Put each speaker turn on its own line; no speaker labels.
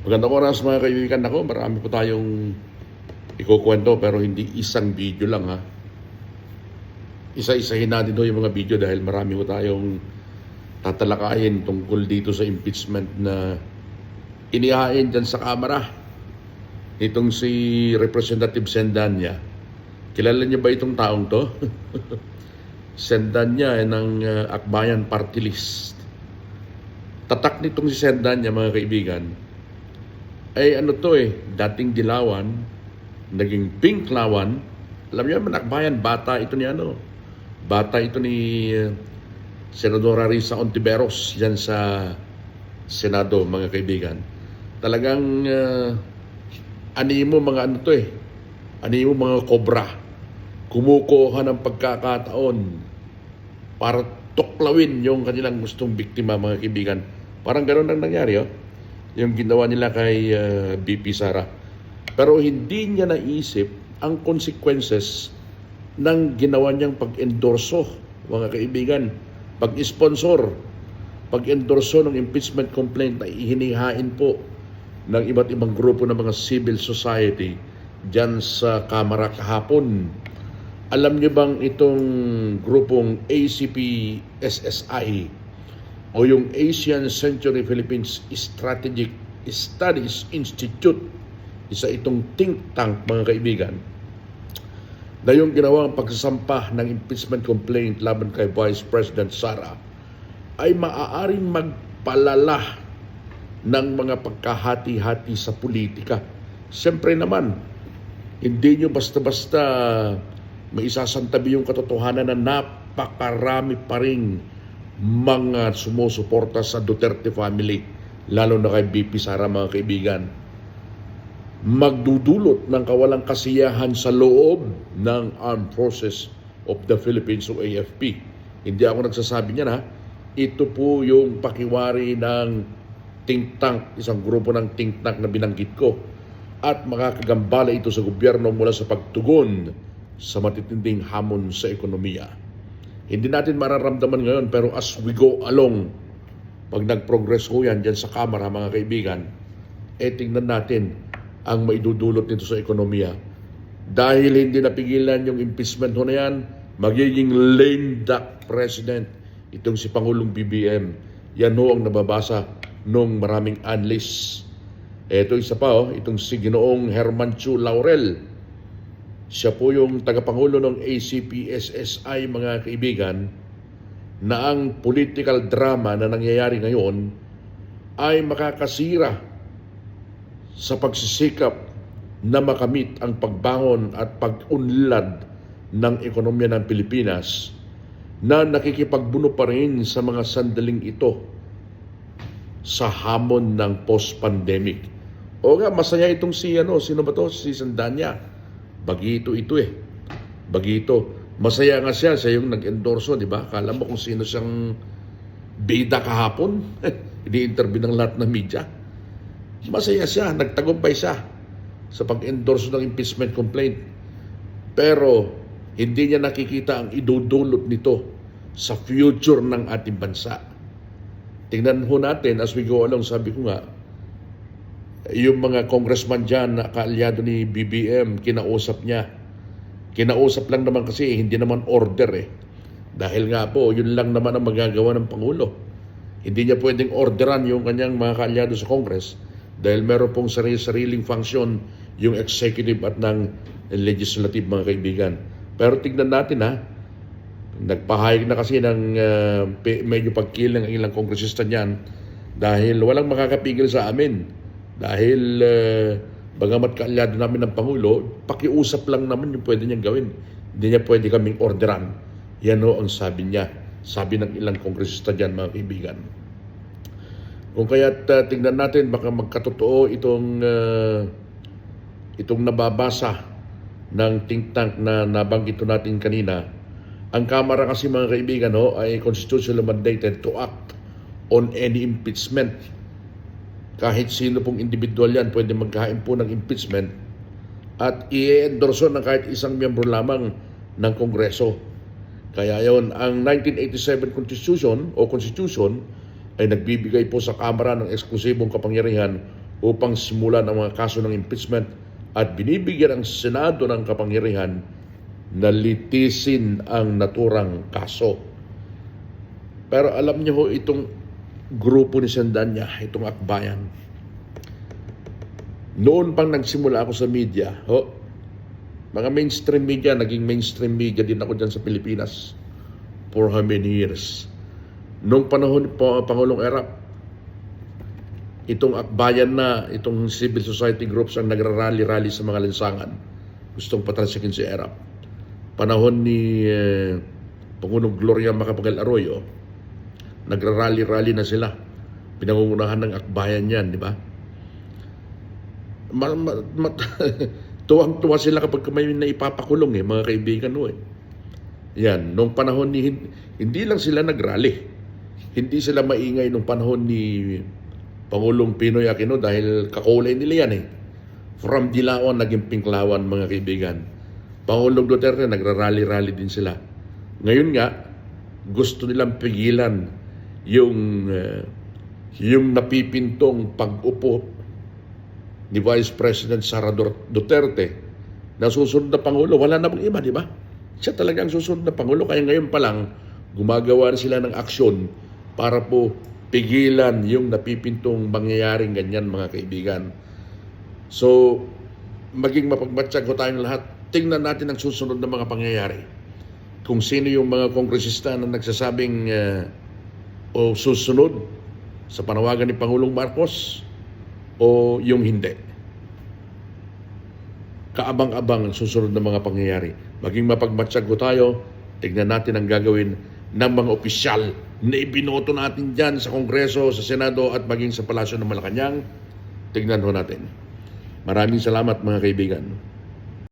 Magandang oras mga kaibigan. Ako, marami po tayong ikukwento pero hindi isang video lang ha. Isa-isahin natin doon yung mga video dahil marami po tayong tatalakayin tungkol dito sa impeachment na inihain dyan sa Kamara. Itong si Representative Sendanya. Kilala niyo ba itong taong to? Sendanya ng Akbayan Party List. Tatak nitong si Sendanya mga kaibigan ay dating Dilawan, naging Pinklawan. Alam niyo naman, Akbayan, bata ito ni Senadora Risa Ontiveros dyan sa Senado, mga kaibigan. Talagang animo mga kobra, kumukuha ng pagkakataon para tuklawin yung kanilang gustong biktima, mga kaibigan. Parang gano'n ang nangyari, yung ginawa nila kay BP Sara. Pero hindi niya naisip ang consequences ng ginawa niyang pag-endorso, mga kaibigan. Pag-endorso ng impeachment complaint na ihinihain po ng iba't ibang grupo ng mga civil society dyan sa Kamara kahapon. Alam niyo bang itong grupong ACP-SSI o yung Asian Century Philippines Strategic Studies Institute, isa itong think tank, mga kaibigan, na yung ginawang pagsasampa ng impeachment complaint laban kay Vice President Sara ay maaaring magpalala ng mga pagkahati-hati sa politika. Siyempre naman, hindi nyo basta-basta maisasantabi yung katotohanan na napakarami pa rin mga sumusuporta sa Duterte family, lalo na kay BP Sara, mga kaibigan. Magdudulot ng kawalang kasiyahan sa loob ng Armed Forces of the Philippines o AFP. Hindi ako nagsasabi niyan ha. Ito po yung pakiwari ng think tank, isang grupo ng think tank na binanggit ko. At makakagambala ito sa gobyerno mula sa pagtugon sa matitinding hamon sa ekonomiya. Hindi natin mararamdaman ngayon, pero as we go along, pag nag-progress ho yan dyan sa Kamara, mga kaibigan, tingnan natin ang maidudulot nito sa ekonomiya. Dahil hindi napigilan yung impeachment ho na yan, magiging lame duck president itong si Pangulong BBM. Yan ho ang nababasa nung maraming analysts. Ito isa pa, itong si Ginoong Herman Chu Laurel. Siya po yung tagapangulo ng ACP-SSI, mga kaibigan, na ang political drama na nangyayari ngayon ay makakasira sa pagsisikap na makamit ang pagbangon at pag-unlad ng ekonomiya ng Pilipinas na nakikipagbuno pa rin sa mga sandaling ito sa hamon ng post-pandemic. O nga, masaya itong sino ba to? Si Sendanya. Bagito ito Bagito. Masaya nga siya yung nag-endorso, di ba? Kala mo kung sino siyang bida kahapon. Ini-interview ng lahat ng media. Masaya siya, nagtagumpay siya sa pag-endorso ng impeachment complaint. Pero hindi niya nakikita ang idudulot nito sa future ng ating bansa. Tingnan ho natin as we go along, sabi ko nga, yung mga congressman dyan na kaalyado ni BBM, kinausap niya. Kinausap lang naman kasi, hindi naman order Dahil nga po, yun lang naman ang magagawa ng Pangulo. Hindi niya pwedeng orderan yung kanyang mga kaalyado sa Congress dahil meron pong sariling function yung executive at ng legislative, mga kaibigan. Pero tignan natin nagpahayag na kasi ng medyo pagkilang ang ilang kongresista niyan dahil walang makakapigil sa amin. Dahil bagamat kaalyado namin ng Pangulo, pakiusap lang naman yung pwede niyang gawin. Hindi niya pwede kaming orderan. Yan ang sabi niya. Sabi ng ilang kongresista dyan, mga kaibigan. Kung kaya't tingnan natin, baka magkatotoo itong nababasa ng think tank na nabanggit natin kanina. Ang Kamara kasi, mga kaibigan, ay constitutionally mandated to act on any impeachment. Kahit sino pong individual yan, pwede maghain po ng impeachment at i-endorso ng kahit isang miyembro lamang ng Kongreso. Kaya yon, ang 1987 Constitution ay nagbibigay po sa Kamara ng eksklusibong kapangyarihan upang simulan ang mga kaso ng impeachment at binibigyan ang Senado ng kapangyarihan na litisin ang naturang kaso. Pero alam niyo ho, itong grupo ni Sandanya, itong akbayan, noon pang nagsimula ako sa media, mga mainstream media, naging mainstream media din ako dyan sa Pilipinas for how many years. Noong panahon po Pangulong Erap, itong akbayan na, itong civil society groups ang nagrarally-rally sa mga lansangan. Gustong patalsikin si Erap. Panahon ni Pangulong Gloria Macapagal Arroyo, nagrarally-rally na sila. Pinangungunahan ng akbayan yan, di ba? Tuwang-tuwa sila kapag may naipapakulong mga kaibigan mo Yan, nung panahon ni hindi lang sila nagrally. Hindi sila maingay nung panahon ni Pangulong Pinoy Aquino dahil kakulay nila yan From Dilawan naging Pinklawan, mga kaibigan. Pangulong Duterte nagrarally-rally din sila. Ngayon nga, gusto nilang pigilan yung napipintong pag-upo ni Vice President Sara Duterte na susunod na Pangulo. Wala namang iba, di ba? Siya talaga ang susunod na Pangulo. Kaya ngayon pa lang, gumagawa na sila ng aksyon para po pigilan yung napipintong mangyayaring ganyan, mga kaibigan. So, maging mapagmatsyag ko tayong lahat. Tingnan natin ang susunod na mga pangyayari. Kung sino yung mga kongresista na nagsasabing o susunod sa panawagan ni Pangulong Marcos o yung hindi. Kaabang-abang ang susunod na mga pangyayari. Maging mapagmatsyag ko tayo, tignan natin ang gagawin ng mga opisyal na ibinoto natin dyan sa Kongreso, sa Senado at maging sa Palasyo ng Malacanang. Tignan ho natin. Maraming salamat, mga kaibigan.